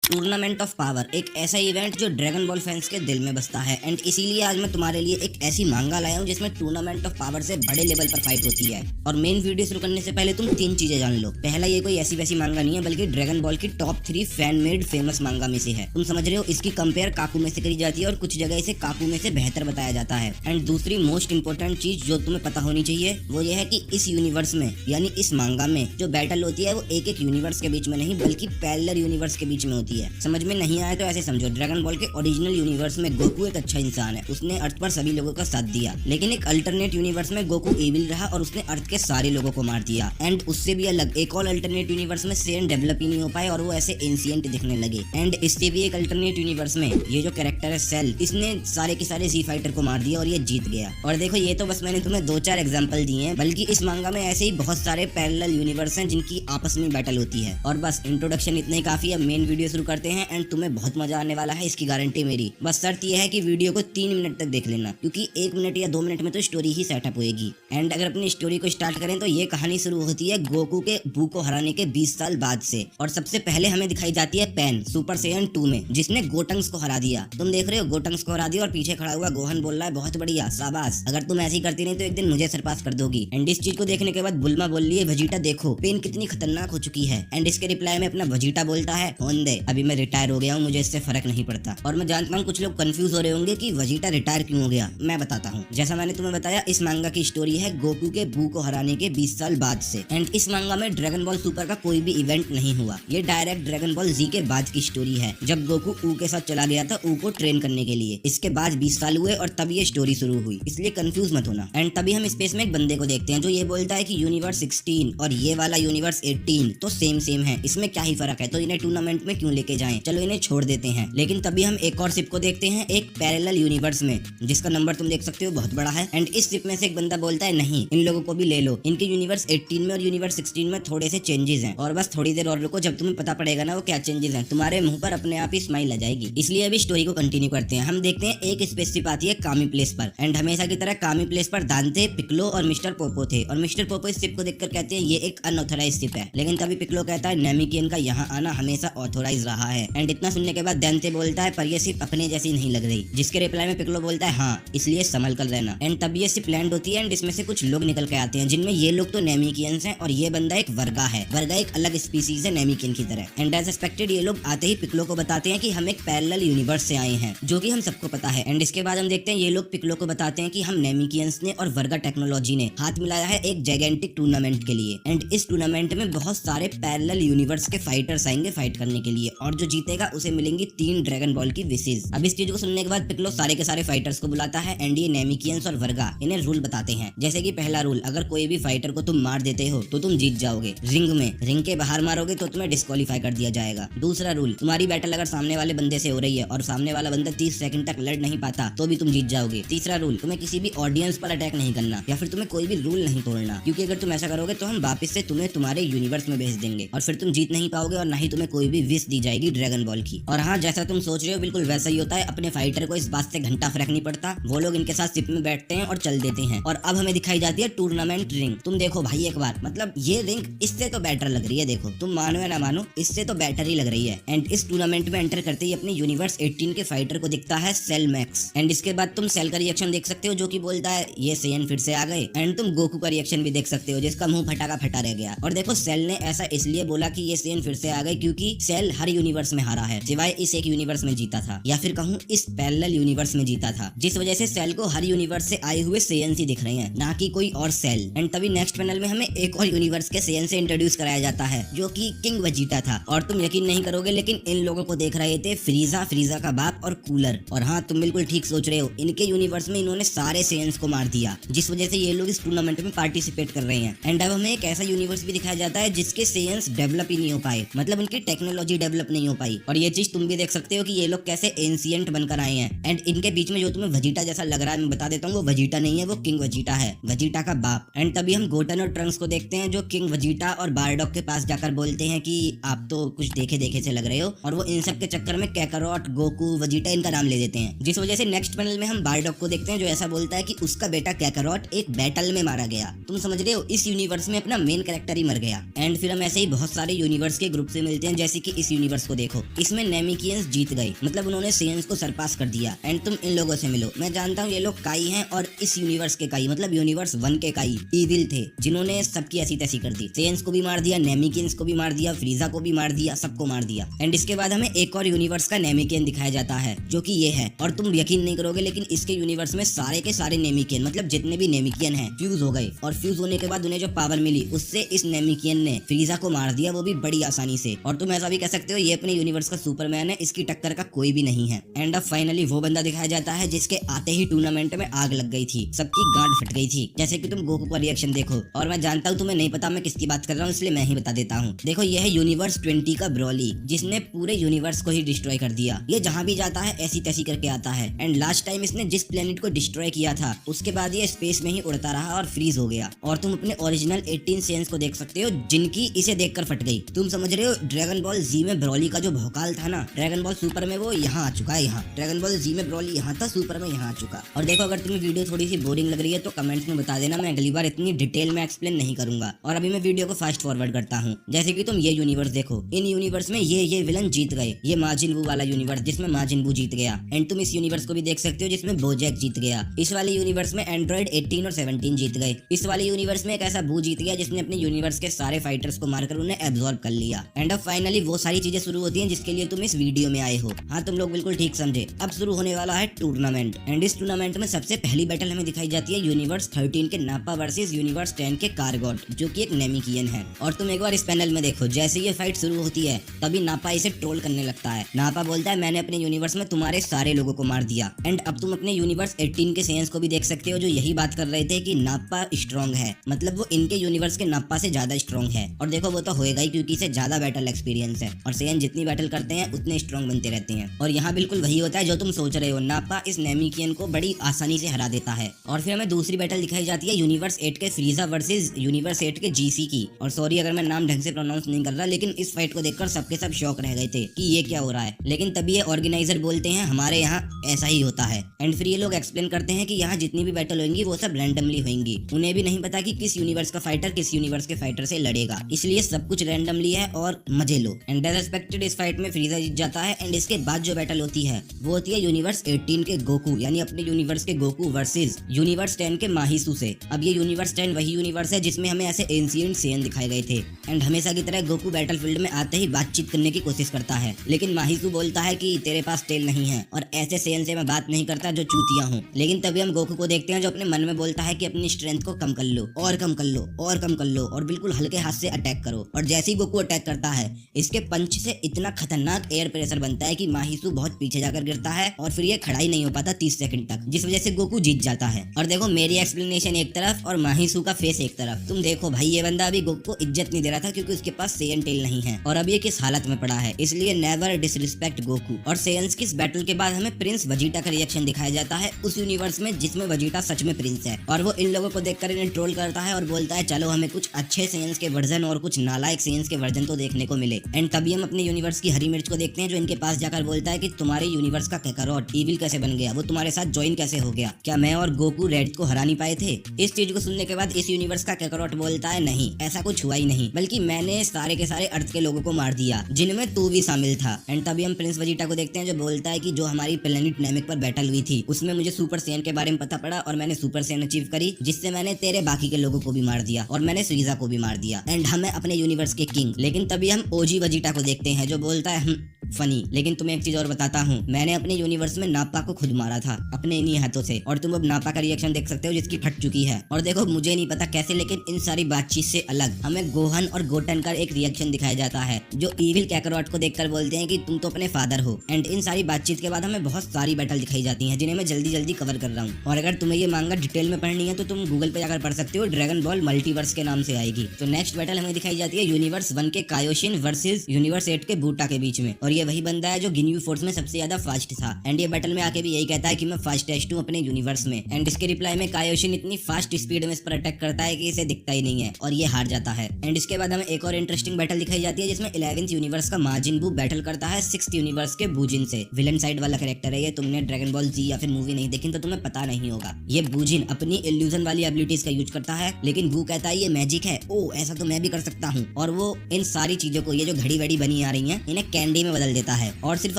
Tournament of power एक ऐसा event जो ड्रैगन बॉल फैंस के दिल में बसता है एंड इसीलिए आज मैं तुम्हारे लिए एक ऐसी मांगा लाया हूँ जिसमें टूर्नामेंट ऑफ पावर से बड़े लेवल पर फाइट होती है। और मेन वीडियो शुरू करने से पहले तुम 3 चीजें जान लो। पहला, ये कोई ऐसी वैसी मांगा नहीं है बल्कि ड्रैगन बॉल की टॉप 3 फैन मेड फेमस मांगा में से है। तुम समझ रहे हो, इसकी कंपेयर काकू में से करी जाती है और कुछ जगह इसे काकू में से बेहतर बताया जाता है। एंड दूसरी मोस्ट इंपोर्टेंट चीज जो तुम्हें पता होनी चाहिए वो ये है कि इस यूनिवर्स में यानी इस मांगा में जो बैटल होती है वो एक एक यूनिवर्स के बीच में नहीं बल्कि पैरेलल यूनिवर्स के बीच में होती है। समझ में नहीं आया तो ऐसे समझो, ड्रैगन बॉल के ओरिजिनल यूनिवर्स में गोकू एक अच्छा इंसान है, उसने अर्थ पर सभी लोगों का साथ दिया। लेकिन एक अल्टरनेट यूनिवर्स में गोकू एविल रहा और उसने अर्थ के सारे लोगों को मार दिया। एंड उससे भी अलग एक और अल्टरनेट यूनिवर्स में सेन डेवलप ही नहीं हो पाए और वो ऐसे एंशिएंट दिखने लगे। एंड इससे भी एक अल्टरनेट यूनिवर्स में ये जो कैरेक्टर है सेल, इसने सारे के सारे जी फाइटर को मार दिया और ये जीत गया। और देखो, ये तो बस मैंने तुम्हें 2-4 एग्जांपल दिए हैं, बल्कि इस मांगा में ऐसे ही बहुत सारे पैरेलल यूनिवर्स हैं जिनकी आपस में बैटल होती है। और बस इंट्रोडक्शन इतना ही काफी है, मेन वीडियो शुरू करते हैं एंड तुम्हें बहुत मजा आने वाला है, इसकी गारंटी मेरी। बस शर्त यह है कि वीडियो को 3 मिनट तक देख लेना, क्योंकि 1 मिनट या 2 मिनट में तो स्टोरी ही सेटअप होएगी। एंड अगर अपनी स्टोरी को स्टार्ट करें तो ये कहानी शुरू होती है गोकू के बू को हराने के 20 साल बाद से। और सबसे पहले हमें दिखाई जाती है पैन सुपर सैयन 2 में, जिसने गोटंग्स को हरा दिया। तुम देख रहे हो, गोटंग्स को हरा दिया और पीछे खड़ा हुआ गोहन बोल रहा है बहुत बढ़िया, शाबाश, अगर तुम ऐसी करती नहीं तो एक दिन मुझे सरपास कर दोगी। एंड इस चीज को देखने के बाद बुल्मा बोल रही है वेजिटा देखो पेन कितनी खतरनाक हो चुकी है। एंड इसके रिप्लाई में अपना वेजिटा बोलता है होने दे, अभी मैं रिटायर हो गया हूँ, मुझे इससे फर्क नहीं पड़ता। और मैं जानता हूँ कुछ लोग कंफ्यूज हो रहे होंगे कि वेजिटा रिटायर क्यों हो गया, मैं बताता हूँ। जैसा मैंने तुम्हें बताया, इस मांगा की स्टोरी है गोकू के बू को हराने के 20 साल बाद से। एंड इस मांगा में ड्रैगन बॉल सुपर का कोई भी इवेंट नहीं हुआ, ये डायरेक्ट ड्रैगन बॉल जी के बाद की स्टोरी है, जब गोकू ऊ के साथ चला गया था ऊ को ट्रेन करने के लिए। इसके बाद 20 साल हुए और तब ये स्टोरी शुरू हुई, इसलिए कंफ्यूज मत होना। एंड तभी हम स्पेस में एक बंदे को देखते हैं जो ये बोलता है कि यूनिवर्स 16 और ये वाला यूनिवर्स 18 तो सेम है, इसमें क्या ही फर्क है, तो इन्हें टूर्नामेंट में क्यों लेके जाएं, चलो इन्हें छोड़ देते हैं। लेकिन तभी हम एक और शिप को देखते हैं एक पैरेलल यूनिवर्स में, जिसका नंबर तुम देख सकते हो बहुत बड़ा है। एंड इस शिप में से एक बंदा बोलता है नहीं, इन लोगों को भी ले लो, इनके यूनिवर्स 18 में और यूनिवर्स 16 में थोड़े से चेंजेस हैं। और बस थोड़ी देर और रुको, जब तुम्हें पता पड़ेगा ना वो क्या चेंजेस हैं, तुम्हारे मुंह पर अपने आप ही स्माइल आ जाएगी। इसलिए अभी स्टोरी को कंटिन्यू करते हैं। हम देखते हैं एक स्पेसशिप आती है कामी प्लेस पर। एंड हमेशा की तरह कामी प्लेस पर दांते, पिकलो और मिस्टर पोपो थे। और मिस्टर पोपो इस शिप को देखकर कहते हैं ये एक अनऑथराइज शिप है। लेकिन तभी पिकलो कहता है नेमिकियन का यहाँ आना हमेशा ऑथोराइज रहा है। एंड इतना सुनने के बाद दांते बोलता है पर ये शिप अपने जैसी नहीं लग रही, जिसके रिप्लाई में पिकलो बोलता है हाँ, इसलिए संभल कर रहना। एंड तब ये शिप लैंड होती है एंड इसमें से कुछ लोग निकल के आते हैं, जिनमें ये लोग तो नेमिकियंस हैं और ये बंदा एक वर्गा है। वर्गा एक अलग स्पीसीज है नेमिकियन की तरह। एंड एज एक्सपेक्टेड ये लोग आते ही पिकलो को बताते हैं कि हम एक पैरेलल यूनिवर्स से आए हैं, जो कि हम सबको पता है। एंड इसके बाद हम देखते हैं ये लोग पिकलो को बताते हैं कि हम नेमिकियंस ने और वर्गा टेक्नोलॉजी ने हाथ मिलाया है एक जायगेंटिक टूर्नामेंट के लिए। एंड इस टूर्नामेंट में बहुत सारे पैरेलल यूनिवर्स के फाइटर्स आएंगे फाइट करने के लिए, और जो जीतेगा उसे मिलेंगी 3 ड्रैगन बॉल की विशेष। अब इस चीज को सुनने के बाद पिकलो सारे के सारे फाइटर्स को बुलाता है एंड ये नेमिकियंस और वर्गा इन्हें रूल बताते हैं। जैसे कि पहला रूल, अगर कोई भी फाइटर को तुम मार देते हो तो तुम जीत जाओगे। रिंग में, रिंग के बाहर मारोगे तो तुम्हें डिस्क्वालीफाई कर दिया जाएगा। दूसरा रूल, तुम्हारी बैटल अगर सामने वाले बंदे से हो रही है और सामने वाला बंदा 30 सेकंड तक लड़ नहीं पाता तो भी तुम जीत जाओगे। तीसरा रूल, तुम्हें किसी भी ऑडियंस पर अटैक नहीं करना या फिर तुम्हें कोई भी रूल नहीं तोड़ना, क्योंकि अगर तुम ऐसा करोगे तो हम वापस से तुम्हें तुम्हारे यूनिवर्स में भेज देंगे और फिर तुम जीत नहीं पाओगे और ना ही तुम्हें कोई भी विश दी जाएगी ड्रैगन बॉल की। और हाँ, जैसा तुम सोच रहे हो बिल्कुल वैसा ही होता है, अपने फाइटर को इस बात से घंटा फर्क नहीं पड़ता, वो लोग इनके साथ शिप में बैठते हैं और चल देते हैं। और अब हमें दिखाई जाती है टूर्नामेंट रिंग। तुम देखो भाई एक बार, मतलब ये रिंग इससे तो बेटर लग रही है, देखो तुम मानो या ना मानो इससे तो बेटर ही लग रही है। एंड इस टूर्नामेंट में एंटर करते ही अपने यूनिवर्स 18 के फाइटर को दिखता है सेल मैक्स। एंड इसके बाद तुम सेल का रिएक्शन देख सकते हो जो कि बोलता है ये सेयन फिर से आ गए। एंड तुम गोकू का रिएक्शन भी देख सकते हो जिसका मुंह फटा का फटा रह गया। और देखो, सेल ने ऐसा इसलिए बोला कि ये सेयन फिर से आ गए क्योंकि सेल हर यूनिवर्स में हारा है सिवाय इस एक यूनिवर्स में जीता था, या फिर कहूँ इस पैरेलल यूनिवर्स में जीता था, जिस वजह से सेल को हर यूनिवर्स से आए हुए सेयन्स ही दिख रहे हैं, ना कि कोई और सेल। एंड तभी नेक्स्ट पैनल में हमें एक और यूनिवर्स के सेयन से इंट्रोड्यूस कराया जाता है जो कि किंग वेजिटा था। और तुम यकीन नहीं करोगे लेकिन इन लोगों को देख रहे थे फ्रीजा, फ्रीजा का बाप और कूलर। और हाँ, तुम बिल्कुल ठीक सोच रहे हो, इनके यूनिवर्स में इन्होंने सारे सेयन्स को मार दिया, जिस वजह से ये लोग इस टूर्नामेंट में पार्टिसिपेट कर रहे हैं। एंड अब हमें एक ऐसा यूनिवर्स भी दिखाया जाता है जिसके सेयन्स डेवलप ही नहीं हो पाए, मतलब उनकी टेक्नोलॉजी डेवलप नहीं हो पाई। और ये चीज तुम भी देख सकते हो कि ये लोग कैसे एंशिएंट बनकर आए हैं। एंड इनके बीच में जो तुम्हें वेजिटा जैसा लग रहा है, मैं बता देता हूँ वो वेजिटा नहीं है, वो किंग वेजिटा है, वेजिटा का बाप। एंड तभी हम गोटन और ट्रंक्स को देखते हैं जो किंग वेजिटा और बारडॉक के पास जाकर बोलते हैं कि आप तो कुछ देखे देखे से लग रहे हो, और वो इन सब के चक्कर में कैकारोट, गोकू, वेजिटा इनका नाम ले देते हैं, जिस वजह से नेक्स्ट पैनल में हम बारडॉक को देखते हैं जो ऐसा बोलता है कि उसका बेटा कैकारोट एक बैटल में मारा गया। तुम समझ रहे हो, इस यूनिवर्स में अपना मेन कैरेक्टर ही मर गया। एंड फिर हम ऐसे ही बहुत सारे यूनिवर्स के ग्रुप से मिलते हैं, जैसे कि इस यूनिवर्स यूनिवर्स को देखो, इसमें नेमिकियंस जीत गए, मतलब उन्होंने सेयंस को सरपास कर दिया। एंड तुम इन लोगों से मिलो, मैं जानता हूँ ये लोग काई हैं और इस यूनिवर्स के काई मतलब यूनिवर्स 1 के काई ईविल थे, जिन्होंने सबकी ऐसी तैसी कर दी, सेयंस को भी मार दिया, नेमिकियंस को भी मार दिया, फ्रीजा को भी मार दिया, सबको मार दिया। एंड इसके बाद हमें एक और यूनिवर्स का नेमिकियन दिखाया जाता है जो कि ये है, और तुम यकीन नहीं करोगे लेकिन इसके यूनिवर्स में सारे के सारे नेमिकियन मतलब जितने भी नेमिकियन हैं फ्यूज हो गए, और फ्यूज होने के बाद उन्हें जो पावर मिली उससे इस नेमिकियन ने फ्रीजा को मार दिया, वो भी बड़ी आसानी से। और तुम ऐसा भी कह सकते हो ये अपने यूनिवर्स का सुपरमैन है, इसकी टक्कर का कोई भी नहीं है। एंड अब फाइनली वो बंदा दिखाया जाता है जिसके आते ही टूर्नामेंट में आग लग गई थी, सबकी गांड फट गई थी। जैसे कि तुम गोकू का रिएक्शन देखो, और मैं जानता हूँ तुम्हें नहीं पता मैं किसकी बात कर रहा हूँ, इसलिए मैं ही बता देता हूँ। देखो ये है यूनिवर्स 20 का ब्रोली, जिसने पूरे यूनिवर्स को ही डिस्ट्रॉय कर दिया। ये जहाँ भी जाता है ऐसी तैसी करके आता है। एंड लास्ट टाइम इसने जिस प्लेनेट को डिस्ट्रॉय किया था उसके बाद ये स्पेस में ही उड़ता रहा और फ्रीज हो गया। और तुम अपने ओरिजिनल 18 सेंस को देख सकते हो जिनकी इसे देखकर फट गई। तुम समझ रहे हो ड्रैगन बॉल जी में ब्रोली का जो भौकाल था ना, ड्रैगन बॉल सुपर में वो यहाँ आ चुका है, यहाँ ड्रैगन बॉल जी में ब्रोली यहाँ था, सुपर में यहाँ आ चुका। और देखो अगर तुम्हें वीडियो थोड़ी सी बोरिंग लग रही है तो कमेंट्स में बता देना, मैं अगली बार इतनी डिटेल में एक्सप्लेन नहीं करूंगा। और अभी मैं वीडियो को फास्ट फॉरवर्ड करता हूँ। जैसे कि तुम ये यूनिवर्स देखो, इन यूनिवर्स में ये विलन जीत गए, ये माजिन बू वाला यूनिवर्स जिसमें माजिन बू जीत गया। एंड तुम इस यूनिवर्स को भी देख सकते हो जिसमें बोजैक जीत गया। इस वाले यूनिवर्स में एंड्रॉइड 18 और 17 जीत गए। इस वाले यूनिवर्स में एक ऐसा बू जीत गया जिसने अपने यूनिवर्स के सारे फाइटर्स को मारकर उन्हें एब्जॉर्ब कर लिया। एंड अब फाइनली वो सारी चीजें शुरू होती हैं जिसके लिए तुम इस वीडियो में आए हो। हाँ तुम लोग बिल्कुल ठीक समझे, अब शुरू होने वाला है टूर्नामेंट। एंड इस टूर्नामेंट में सबसे पहली बैटल हमें दिखाई जाती है यूनिवर्स 13 के नापा वर्सेस यूनिवर्स 10 के कारगॉट, जो कि एक नेमिकियन है। और तुम एक बार इस पैनल में देखो, जैसे ये फाइट शुरू होती है तभी नापा इसे ट्रोल करने लगता है। नापा बोलता है मैंने अपने यूनिवर्स में तुम्हारे सारे लोगों को मार दिया। एंड अब तुम अपने यूनिवर्स 18 के सेयंस को भी देख सकते हो जो यही बात कर रहे थे कि नापा स्ट्रॉन्ग है, मतलब वो इनके यूनिवर्स के नापा से ज्यादा स्ट्रॉन्ग है। और देखो वो तो होएगा ही क्योंकि इसे ज्यादा बैटल एक्सपीरियंस है, और सेयन जितनी बैटल करते हैं उतने स्ट्रॉन्ग बनते रहते हैं। और यहाँ बिल्कुल वही होता है जो तुम सोच रहे हो, नापा इस नेमिकियन को बड़ी आसानी से हरा देता है। और फिर हमें दूसरी बैटल दिखाई जाती है यूनिवर्स 8 के फ्रीजा वर्सेस यूनिवर्स 8 के जीसी की। और सॉरी अगर मैं नाम ढंग से प्रोनाउंस नहीं कर रहा, लेकिन इस फाइट को देखकर सबके सब शॉक रह गए थे कि ये क्या हो रहा है। लेकिन तभी ये ऑर्गेनाइजर बोलते हैं हमारे यहाँ ऐसा ही होता है। एंड फिर ये लोग एक्सप्लेन करते हैं कि यहाँ जितनी भी बैटल होंगी वो सब रैंडमली होंगी, उन्हें भी नहीं पता कि किस यूनिवर्स का फाइटर किस यूनिवर्स के फाइटर से लड़ेगा, इसलिए सब कुछ रैंडमली है और मजे लो। एंड एज एक्सपेक्टेड इस फाइट में फ्रीजा जीत जाता है। एंड इसके बाद जो बैटल होती है वो होती है यूनिवर्स 18 के गोकू, यानी अपने यूनिवर्स के गोकू वर्सेस यूनिवर्स 10 के माहिसू से। अब ये यूनिवर्स 10 वही यूनिवर्स है जिसमें हमें ऐसे एंशिएंट सेयन दिखाए गए थे। एंड हमेशा की तरह गोकू बैटलफील्ड में आते ही बातचीत करने की कोशिश करता है, लेकिन माहिसू बोलता है कि तेरे पास टेल नहीं है और ऐसे सेयन से मैं बात नहीं करता जो चूतिया हूँ। लेकिन तभी हम गोकू को देखते हैं जो अपने मन में बोलता है कि अपनी स्ट्रेंथ को कम कर लो और कम कर लो और कम कर लो और बिल्कुल हल्के हाथ से अटैक करो। और जैसे ही गोकू अटैक करता है इसके पंच से इतना खतरनाक एयर प्रेशर बनता है कि माहिसू बहुत पीछे जाकर गिरता है और फिर ये खड़ा ही नहीं हो पाता 30 सेकंड तक, जिस वजह से गोकू जीत जाता है। और देखो मेरी एक्सप्लेनेशन एक तरफ और माहिसू का फेस एक तरफ। तुम देखो भाई ये बंदा अभी गोकू को इज्जत नहीं दे रहा था क्योंकि उसके पास सेयन टेल नहीं है, और अब ये किस हालत में पड़ा है, इसलिए नेवर डिसरिस्पेक्ट गोकू। और सेयंस की इस बैटल के बाद हमें प्रिंस वजीटा का रिएक्शन दिखाया जाता है उस यूनिवर्स में जिसमें वजीटा सच में प्रिंस है। और वो इन लोगों को देखकर इन्हें ट्रोल करता है और बोलता है चलो हमें कुछ अच्छे सेयंस के वर्जन और कुछ नालायक सेयंस के वर्जन तो देखने को मिले। एंड तभी हम अपने यूनिवर्स की हरी मिर्च को देखते हैं जो इनके पास जाकर बोलता है कि तुम्हारे यूनिवर्स का कैकारोट ईविल कैसे बन गया, वो तुम्हारे साथ ज्वाइन कैसे हो गया, क्या मैं और गोकू रेड को हरा नहीं पाए थे। इस चीज को सुनने के बाद इस यूनिवर्स का कैकारोट बोलता है नहीं ऐसा कुछ हुआ ही नहीं, बल्कि मैंने सारे के सारे अर्थ के लोगों को मार दिया जिनमें तू भी शामिल था। एंड तभी हम प्रिंस वजीटा को देखते हैं जो बोलता है कि जो हमारी प्लेनेट नेमिक पर बैटल हुई थी उसमें मुझे सुपर सेयन के बारे में पता पड़ा और मैंने सुपर सेयन अचीव करी जिससे मैंने तेरे बाकी के लोगों को भी मार दिया और मैंने फ्रीजा को भी मार दिया एंड हम है अपने यूनिवर्स के किंग। लेकिन तभी हम ओजी वजीटा को देखते हैं जो बोलता है फनी, लेकिन तुम्हें एक चीज और बताता हूँ, मैंने अपने यूनिवर्स में नापा को खुद मारा था अपने इन्हीं हाथों से। और तुम अब नापा का रिएक्शन देख सकते हो जिसकी फट चुकी है। और देखो मुझे नहीं पता कैसे, लेकिन इन सारी बातचीत से अलग हमें गोहन और गोटन का एक रिएक्शन दिखाया जाता है जो ईविल कैकारोट को देखकर बोलते हैं कि तुम तो अपने फादर हो। एंड इन सारी बातचीत के बाद हमें बहुत सारी बैटल दिखाई जाती हैं जिन्हें मैं जल्दी जल्दी कवर कर रहा हूँ। और अगर तुम्हें ये मांगा डिटेल में पढ़नी है तो तुम गूगल पे जाकर पढ़ सकते हो, ड्रैगन बॉल मल्टीवर्स के नाम से आएगी। तो नेक्स्ट बैटल हमें दिखाई जाती है यूनिवर्स 1 के कायोशिन वर्सेस यूनिवर्स 8 के बूटा के बीच में। और ये वही बंदा है जो गिन्यू फोर्स में सबसे ज्यादा फास्ट था एंड ये बैटल में आके भी यही कहता है कि मैं फास्टेस्ट हूँ अपने यूनिवर्स में। एंड इसके रिप्लाई में कायोशिन इतनी फास्ट स्पीड में इस पर अटैक करता है कि इसे दिखता ही नहीं है और ये हार जाता है। एंड इसके बाद हमें एक और इंटरेस्टिंग बैटल दिखाई जाती है जिसमें 11th यूनिवर्स का माजिन बू बैटल करता है 6th यूनिवर्स के बूजिन से। विलन साइड वाला कैरेक्टर है ये। तुमने ड्रैगन बॉल जी या फिर मूवी नहीं देखी तो तुम्हें पता नहीं होगा। ये बूजिन अपनी इल्यूजन वाली एबिलिटीज का यूज करता है, लेकिन बू कहता है ये मैजिक है, ओ ऐसा तो मैं भी कर सकता हूँ। और वो इन सारी चीजों को, ये जो घड़ी वड़ी बनी आ रही है, इन्हें कैंडी में बदल देता है और सिर्फ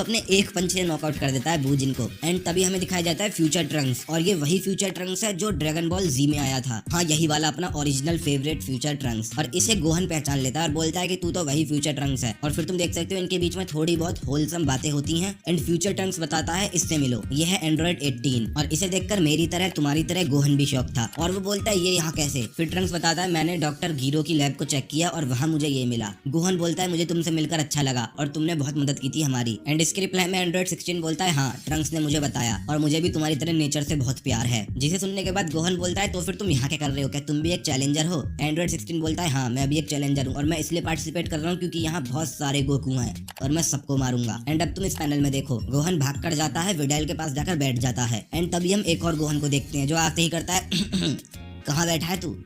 अपने एक पंच से नॉकआउट कर देता है बूजिन को। एंड तभी हमें दिखाया जाता है फ्यूचर ट्रंक्स, और ये वही फ्यूचर ट्रंक्स है जो ड्रैगन बॉल जी में आया था। हाँ, यही वाला अपना ओरिजिनल फेवरेट फ्यूचर ट्रंक्स। और इसे गोहन पहचान लेता है और बोलता है कि तू तो वही फ्यूचर ट्रंक्स है। और फिर तुम देख सकते हो इनके बीच में थोड़ी बहुत होलसम बातें होती हैं। एंड फ्यूचर ट्रंक्स बताता है इससे मिलो, ये है एंड्रॉइड 18 और इसे देखकर मेरी तरह तुम्हारी तरह गोहन भी शौक था। और वो बोलता है ये यहाँ कैसे? फिर ट्रंक्स बताता है मैंने डॉक्टर गीरो की लैब को चेक किया और वहाँ मुझे ये मिला। गोहन बोलता है मुझे तुमसे मिलकर अच्छा लगा और तुमने बहुत मदद की थी हमारी। एंड इसके रिप्लाई में एंड्रॉइड 16 बोलता है हाँ, ट्रंक्स ने मुझे बताया और मुझे भी तुम्हारी तरह नेचर से बहुत प्यार है। जिसे सुनने के बाद गोहन बोलता है तो फिर तुम यहाँ क्या कर रहे हो, क्या तुम भी एक चैलेंजर हो? एंड्रॉइड 16 बोलता है हाँ, मैं भी एक चैलेंजर हूँ और मैं इसलिए पार्टिसिपेट कर रहा हूँ क्योंकि यहाँ बहुत सारे गोकू हैं और मैं सबको मारूंगा। एंड अब तुम इस पैनल में देखो, गोहन भाग कर जाता है, विडाइल के पास जाकर बैठ जाता है। एंड तभी हम एक और गोहन को देखते हैं जो आते ही करता है कहाँ बैठा है तू?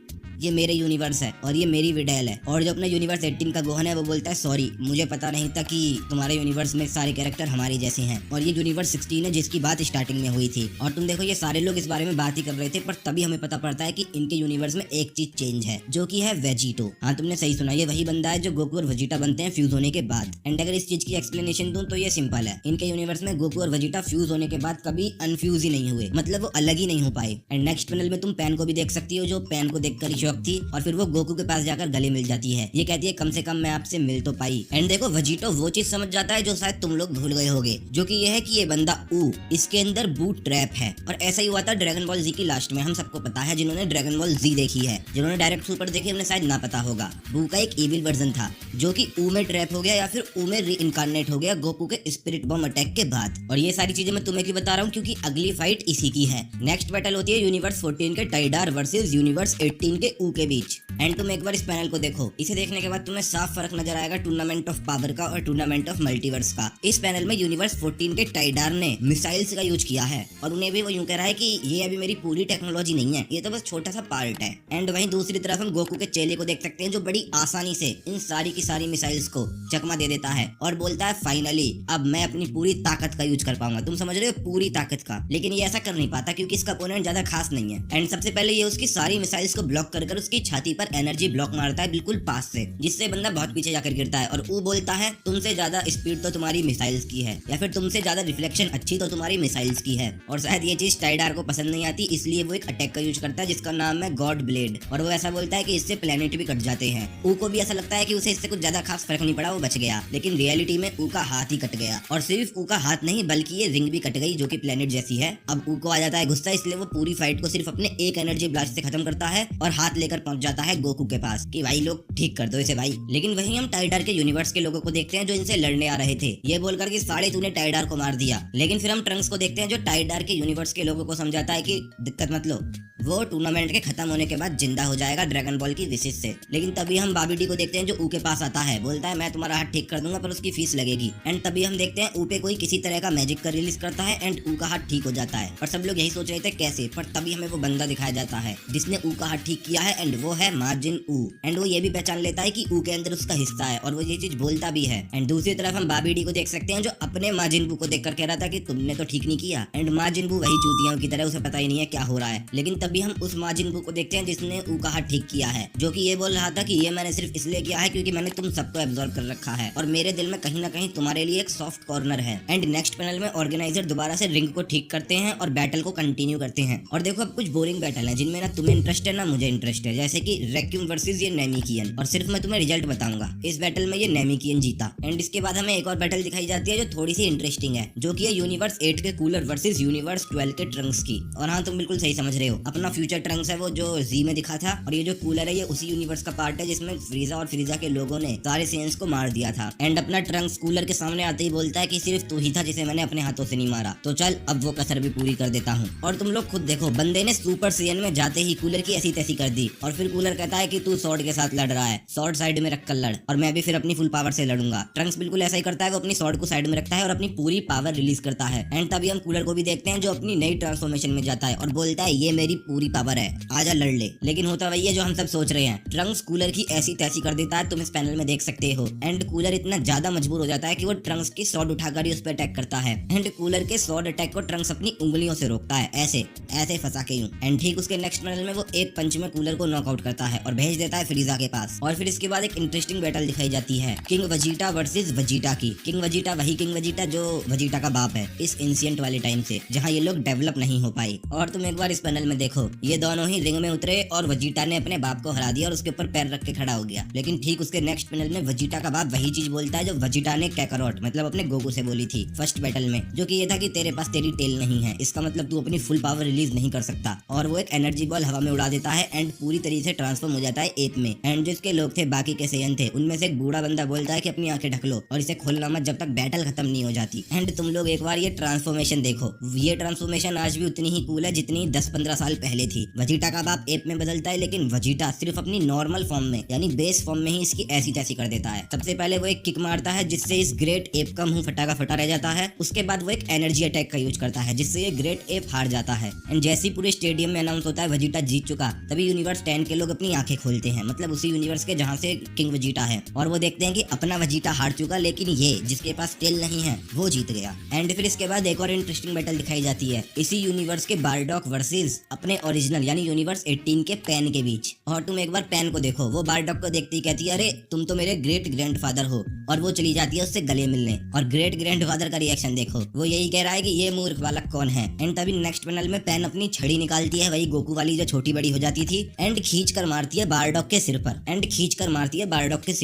ये मेरे यूनिवर्स है और ये मेरी विडाइल है। और जो अपने यूनिवर्स 18 का गोहन है वो बोलता है सॉरी, मुझे पता नहीं था कि तुम्हारे यूनिवर्स में सारे कैरेक्टर हमारी जैसे हैं। और ये यूनिवर्स 16 है जिसकी बात स्टार्टिंग में हुई थी। और तुम देखो ये सारे लोग इस बारे में बात ही कर रहे थे, पर तभी हमें पता पड़ता है कि इनके यूनिवर्स में एक चीज चेंज है जो कि है वेजिटो। हाँ, तुमने सही सुना, ये वही बंदा है जो गोकू और वेजिटा बनते हैं फ्यूज होने के बाद। एंड अगर इस चीज की एक्सप्लेनेशन दूं तो ये सिंपल है, इनके यूनिवर्स में गोकू और वेजिटा फ्यूज होने के बाद कभी अनफ्यूज ही नहीं हुए, मतलब वो अलग ही नहीं हो पाए। एंड नेक्स्ट पैनल में तुम पैन को भी देख सकती हो जो पैन को देखकर ही शौक थी और फिर वो गोकू के पास जाकर गले मिल जाती है। ये कहती है कम से कम मैं आपसे मिल तो पाई। एंड देखो वेजिटो वो चीज समझ जाता है जो शायद तुम लोग भूल गए होगे, जो कि ये है कि ये बंदा ऊ, इसके अंदर बूट ट्रैप है। और ऐसा ही हुआ था ड्रैगन बॉल जी की लास्ट में, हम सबको पता है जिन्होंने ड्रैगन बॉल जी देखी है। जिन्होंने डायरेक्ट सुपर देखी उन्हें शायद ना पता होगा। बू का एक इविल वर्जन था जो कि ऊ में ट्रैप हो गया या फिर ऊ में रीइंकार्नेट हो गया गोकू के स्पिरिट बॉम्ब अटैक के बाद। और ये सारी चीजें मैं तुम्हें क्यों बता रहा हूँ, क्योंकि अगली फाइट इसी की है। नेक्स्ट बैटल होती है यूनिवर्स 14 के टाइडार वर्सेस यूनिवर्स 18 के ऊ के बीच। एंड तुम एक बार इस पैनल को देखो, इसे देखने के बाद तुम्हें साफ फर्क नजर आएगा टूर्नामेंट ऑफ पावर का और टूर्नामेंट ऑफ मल्टीवर्स का। इस पैनल में यूनिवर्स 14 के टाइडार ने मिसाइल्स का यूज किया है और उन्हें भी वो यूं कह रहा है कि ये अभी मेरी पूरी टेक्नोलॉजी नहीं है, ये तो बस छोटा सा पार्ट है। एंड वहीं दूसरी तरफ हम गोकू के चेले को देख सकते हैं जो बड़ी आसानी से इन सारी की सारी मिसाइल्स को चकमा दे देता है और बोलता है फाइनली अब मैं अपनी पूरी ताकत का यूज कर पाऊंगा। तुम समझ रहे हो, पूरी ताकत का। लेकिन ये ऐसा कर नहीं पाता क्योंकि इसका अपोनेंट ज्यादा खास नहीं है। एंड सबसे पहले ये उसकी सारी मिसाइल्स को ब्लॉक कर उसकी छाती पर एनर्जी ब्लॉक मारता है बिल्कुल पास से, जिससे बंदा बहुत पीछे जाकर गिरता है। और वो बोलता है तुमसे ज्यादा स्पीड तो तुम्हारी मिसाइल्स की है, या फिर तुमसे ज्यादा रिफ्लेक्शन अच्छी तो तुम्हारी मिसाइल्स की है। और शायद ये चीज टाइडार को पसंद नहीं आती, इसलिए वो एक अटैक का यूज करता है जिसका नाम है गॉड ब्लेड। और वो ऐसा बोलता है कि इससे प्लेनेट भी कट जाते हैं। ऊ को भी ऐसा लगता है कि उसे इससे कुछ ज्यादा खास फर्क नहीं पड़ा, वो बच गया। लेकिन रियलिटी में ऊ का हाथ ही कट गया। और सिर्फ ऊ का हाथ नहीं बल्कि ये रिंग भी कट गई जो कि प्लेनेट जैसी है। अब ऊ को आ जाता है गुस्सा, इसलिए वो पूरी फाइट को सिर्फ अपने एक एनर्जी ब्लास्ट से खत्म करता है और हाथ लेकर पहुंच जाता है गोकू के पास कि भाई लोग ठीक कर दो इसे भाई। लेकिन वहीं हम टाइडार के यूनिवर्स के लोगों को देखते हैं जो इनसे लड़ने आ रहे थे, ये बोलकर कि साले तूने टाइडार को मार दिया। लेकिन फिर हम ट्रंक्स को देखते हैं जो टाइडार के यूनिवर्स के लोगों को समझाता है कि दिक्कत मत लो, वो टूर्नामेंट के खत्म होने के बाद जिंदा हो जाएगा ड्रैगन बॉल की विशेष से। लेकिन तभी हम बाबी डी को देखते हैं जो ऊ के पास आता है, बोलता है मैं तुम्हारा हाथ ठीक कर दूंगा पर उसकी फीस लगेगी। एंड तभी हम देखते हैं ऊ पे कोई किसी तरह का मैजिक का रिलीज करता है एंड ऊ का हाथ ठीक हो जाता है। और सब लोग यही सोच रहे थे कैसे, पर तभी हमें वो बंदा दिखाया जाता है जिसने ऊ का हाथ ठीक किया है एंड वो है माजिन ऊ। एंड वो ये भी पहचान लेता है कि ऊ के अंदर उसका हिस्सा है और वो ये चीज बोलता भी है। एंड दूसरी तरफ हम बाबी डी को देख सकते हैं जो अपने माजिन बू को देखकर कह रहा था कि तुमने तो ठीक नहीं किया। एंड माजिन बू वही चूतियों की तरह, उसे पता ही नहीं है क्या हो रहा है। लेकिन तभी हम उस माजिन बू को देखते हैं जिसने ऊ का हाथ ठीक किया है, जो कि ये बोल रहा था कि ये मैंने सिर्फ इसलिए किया है क्योंकि मैंने तुम सबको एब्जॉर्ब कर रखा है और मेरे दिल में कहीं ना कहीं तुम्हारे लिए एक सॉफ्ट कॉर्नर है। एंड नेक्स्ट पैनल में ऑर्गेनाइजर दोबारा से रिंग को ठीक करते हैं और बैटल को कंटिन्यू करते हैं। और देखो अब कुछ बोरिंग बैटल है जिनमें ना तुम्हें इंटरेस्ट है ना मुझे इंटरेस्ट है, जैसे कि रैक्यूम वर्सेस ये नेमिकियन। और सिर्फ मैं तुम्हें रिजल्ट बताऊंगा। इस बैटल में ये नेमिकियन जीता। एंड इसके बाद हमें एक और बैटल दिखाई जाती है जो थोड़ी सी इंटरेस्टिंग है, जो कि है यूनिवर्स 8 के कूलर वर्सेस यूनिवर्स 12 के ट्रंक्स की। और हाँ, तुम बिल्कुल सही समझ रहे हो, अपना अपना फ्यूचर ट्रंक्स है वो जो जी में दिखा था, और ये जो कूलर है ये उसी यूनिवर्स का पार्ट है जिसमें फ्रीजा और फ्रीजा के लोगों ने सारे सेंस को मार दिया था। एंड अपना ट्रंक्स कूलर के सामने आते ही बोलता है कि सिर्फ तू ही था जिसे मैंने अपने हाथों से नहीं मारा, तो चल अब वो कसर भी पूरी कर देता हूँ। और तुम लोग खुद देखो, बंदे ने सुपर सैयन में जाते ही कूलर की ऐसी तैसी कर दी, और फिर कूलर कहता है कि तू स्वॉर्ड के साथ लड़ रहा है, स्वॉर्ड साइड में रखकर लड़ और मैं भी फिर अपनी फुल पावर से लड़ूंगा। ट्रंक्स बिल्कुल ऐसा ही करता है, वो अपनी स्वॉर्ड को साइड में रखता है और अपनी पूरी पावर रिलीज करता है। एंड तभी हम कूलर को भी देखते हैं जो अपनी नई ट्रांसफॉर्मेशन में जाता है और बोलता है ये मेरी पूरी पावर है, आजा लड़ ले। लेकिन होता वही है जो हम सब सोच रहे हैं, ट्रंक्स कूलर की ऐसी तैसी कर देता है, तुम इस पैनल में देख सकते हो। एंड कूलर इतना ज्यादा मजबूर हो जाता है कि वो ट्रंक्स की स्वॉर्ड उठाकर ही उस पर अटैक करता है। एंड कूलर के स्वॉर्ड अटैक को ट्रंक्स अपनी उंगलियों से रोकता है, ऐसे ऐसे फंसा के यूं। एंड ठीक उसके नेक्स्ट पैनल में वो एक पंच में कूलर को नॉकआउट करता है और भेज देता है फ्रीजा के पास। और फिर इसके बाद एक इंटरेस्टिंग बैटल दिखाई जाती है, किंग वेजिटा वर्सेस वेजिटा की। किंग वेजिटा वही किंग वेजिटा जो वेजिटा का बाप है इस एंशिएंट वाले टाइम से, जहाँ ये लोग डेवलप नहीं हो पाए। और तुम एक बार इस पैनल में देखो, ये दोनों ही रिंग में उतरे और वेजिटा ने अपने बाप को हरा दिया और उसके ऊपर पैर रख के खड़ा हो गया। लेकिन ठीक उसके नेक्स्ट पैनल में वेजिटा का बाप वही चीज बोलता है जो वेजिटा ने कैकारोट मतलब अपने गोकू से बोली थी फर्स्ट बैटल में, जो कि ये था कि तेरे पास तेरी टेल नहीं है, इसका मतलब तू अपनी फुल पावर रिलीज नहीं कर सकता। और वो एक एनर्जी बॉल हवा में उड़ा देता है एंड पूरी तरीके से ट्रांसफॉर्म हो जाता है एप में। एंड जिसके लोग थे बाकी के सेयन थे, उनमें से एक बूढ़ा बंदा बोलता है कि अपनी आंखें ढक लो और इसे खोलना मत जब तक बैटल खत्म नहीं हो जाती। एंड तुम लोग एक बार ये ट्रांसफॉर्मेशन देखो, ये ट्रांसफॉर्मेशन आज भी उतनी ही कूल है जितनी 10-15 साल पहले थी। वेजिटा का बाप एप में बदलता है, लेकिन वेजिटा सिर्फ अपनी नॉर्मल फॉर्म में यानी बेस फॉर्म में ही इसकी ऐसी तैसी कर देता है। सबसे पहले वो एक किक मारता है जिससे इस ग्रेट एप का मुंह फटा का फटा रह जाता है। उसके बाद वो एक एनर्जी अटैक का यूज करता है जिससे ये ग्रेट एप हार जाता है। एंड जैसे ही पूरे स्टेडियम में अनाउंस होता है वेजिटा जीत चुका, तभी यूनिवर्स 10 के लोग अपनी आंखें खोलते हैं, मतलब उसी यूनिवर्स के जहाँ से किंग वेजिटा है, और वो देखते हैं कि अपना वेजिटा हार चुका, लेकिन ये जिसके पास टेल नहीं है वो जीत गया। एंड फिर इसके बाद एक और इंटरेस्टिंग बैटल दिखाई जाती है, इसी यूनिवर्स के बारडॉक वर्सेस अपने ओरिजिनल यानी यूनिवर्स 18 के पैन के बीच। और तुम एक बार पैन को देखो, वो बारडॉक को देखते ही कहती है अरे तुम तो मेरे ग्रेट ग्रैंडफादर हो, और वो चली जाती है उससे गले मिलने। और ग्रेट ग्रैंडफादर का रिएक्शन देखो, वो यही कह रहा है कि ये मूर्ख बालक कौन है। एंड तभी नेक्स्ट पैनल में पैन अपनी छड़ी निकालती है, वही गोकू वाली जो छोटी बड़ी हो जाती थी, एंड खींच कर मारती है बारडॉक के सिर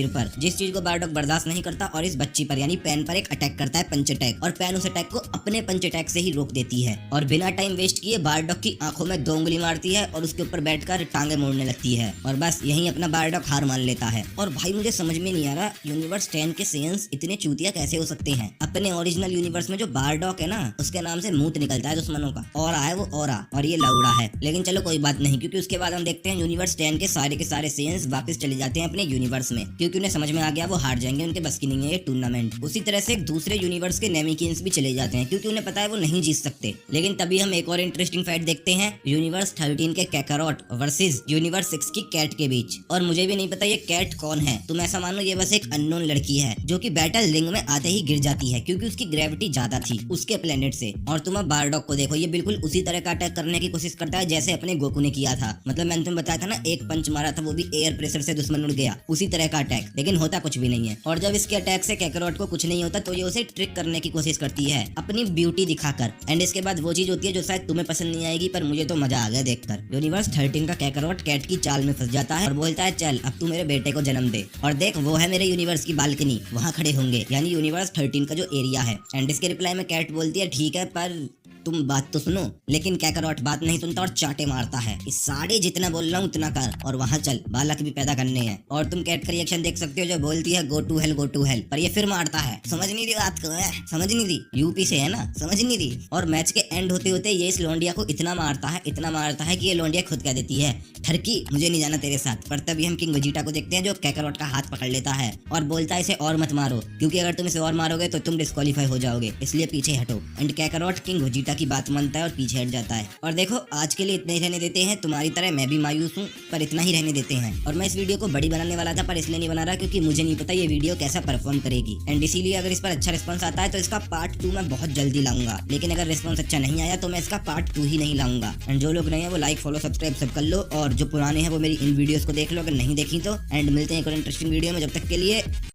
पर। जिस चीज को बारडॉक बर्दाश्त नहीं करता और इस बच्ची पर यानी पैन पर एक अटैक करता है, पंच अटैक, और पैन उस अटैक को अपने पंच अटैक से ही रोक देती है। और बिना टाइम वेस्ट किए बारडॉक की आंखों में 2 उंगली मारती है और उसके ऊपर बैठकर टांगे मोड़ने लगती है, और बस यही अपना बारडॉक हार मान लेता है। और भाई मुझे समझ में नहीं आ रहा यूनिवर्स 10 के सेयंस इतने चूतिया कैसे हो सकते हैं। अपने ओरिजिनल यूनिवर्स में जो बारडॉक है ना, उसके नाम से मूत निकलता है दुश्मनों का, ऑरा है वो ऑरा, और ये लौड़ा है। लेकिन चलो कोई बात नहीं, क्योंकि उसके बाद हम देखते हैं यूनिवर्स 10 के सारे सेयंस वापस चले जाते हैं अपने यूनिवर्स में, क्योंकि उन्हें समझ में आ गया वो हार जाएंगे, उनके बस की नहीं है ये टूर्नामेंट। उसी तरह से दूसरे यूनिवर्स के नेमिकिंस भी चले जाते हैं क्योंकि उन्हें पता है वो नहीं जीत सकते। लेकिन तभी हम एक और इंटरेस्टिंग फाइट देखते हैं यूनिवर्स 13 के कैकारोट वर्सेस यूनिवर्स 6 की कैट के बीच। और मुझे भी नहीं पता ये कैट कौन है, तुम ऐसा मानो ये बस एक अननोन लड़की है जो कि बैटल रिंग में आते ही गिर जाती है क्योंकि उसकी ग्रेविटी ज्यादा थी उसके प्लेनेट से। और तुम अब बारडॉक को देखो, ये बिल्कुल उसी तरह का अटैक करने की कोशिश करता है जैसे अपने गोकू ने किया था। मतलब मैंने तुम्हें बताया था ना, एक पंच मारा था वो भी एयर प्रेशर से दुश्मन उड़ गया, उसी तरह का अटैक, लेकिन होता कुछ भी नहीं है। और जब इसके अटैक से कैकारोट को कुछ नहीं होता तो ये उसे ट्रिक करने की कोशिश करती है अपनी ब्यूटी दिखाकर। एंड इसके बाद वो चीज होती है जो शायद तुम्हें पसंद नहीं आएगी, पर मुझे तो मजा आ गया देखकर। यूनिवर्स 13 का कैकारोट कैट की चाल में फंस जाता है और बोलता है चल अब तू मेरे बेटे को जन्म दे, और देख वो है मेरे यूनिवर्स की बालकनी, वहाँ खड़े होंगे, यानी यूनिवर्स 13 का जो एरिया है। एंड इसके रिप्लाई में कैट बोलती है ठीक है पर तुम बात तो सुनो। लेकिन कैकारोट बात नहीं सुनता और चाटे मारता है, इस साढ़े जितना बोल रहा हूँ उतना कर, और वहाँ चल बालक भी पैदा करने हैं। और तुम कैट का रिएक्शन देख सकते हो जो बोलती है गो टू हेल, पर ये फिर मारता है। समझ नहीं रही बात को, है समझ नहीं रही, यूपी से है ना, समझ नहीं रही। और मैच के एंड होते होते ये इस लोंडिया को इतना मारता है कि ये लोंडिया खुद कह देती है ठरकी मुझे नहीं जाना तेरे साथ। पर तभी हम किंग वेजिटा को देखते हैं जो कैकारोट का हाथ पकड़ लेता है और बोलता है इसे और मत मारो, क्योंकि अगर तुम इसे और मारोगे तो तुम डिस्क्वालीफाई हो जाओगे, इसलिए पीछे हटो। एंड कैकारोट किंग वेजिटा की बात मानता है और पीछे हट जाता है। और देखो आज के लिए इतना ही रहने देते हैं, तुम्हारी तरह मैं भी मायूस हूँ पर इतना ही रहने देते हैं। और मैं इस वीडियो को बड़ी बनाने वाला था पर इसलिए नहीं बना रहा क्योंकि मुझे नहीं पता ये वीडियो कैसा परफॉर्म करेगी। एंड इसीलिए अगर इस पर अच्छा रिस्पॉन्स आता है तो इसका पार्ट 2 मैं बहुत जल्दी लाऊंगा, लेकिन अगर रिस्पॉन्स अच्छा नहीं आया तो मैं इसका पार्ट 2 ही नहीं लाऊंगा। एंड जो लोग नए हैं वो लाइक फॉलो सब्सक्राइब सब कर लो, और जो पुराने हैं वो मेरी इन वीडियोस को देख लो अगर नहीं देखी तो। एंड मिलते हैं एक और इंटरेस्टिंग वीडियो में, जब तक के लिए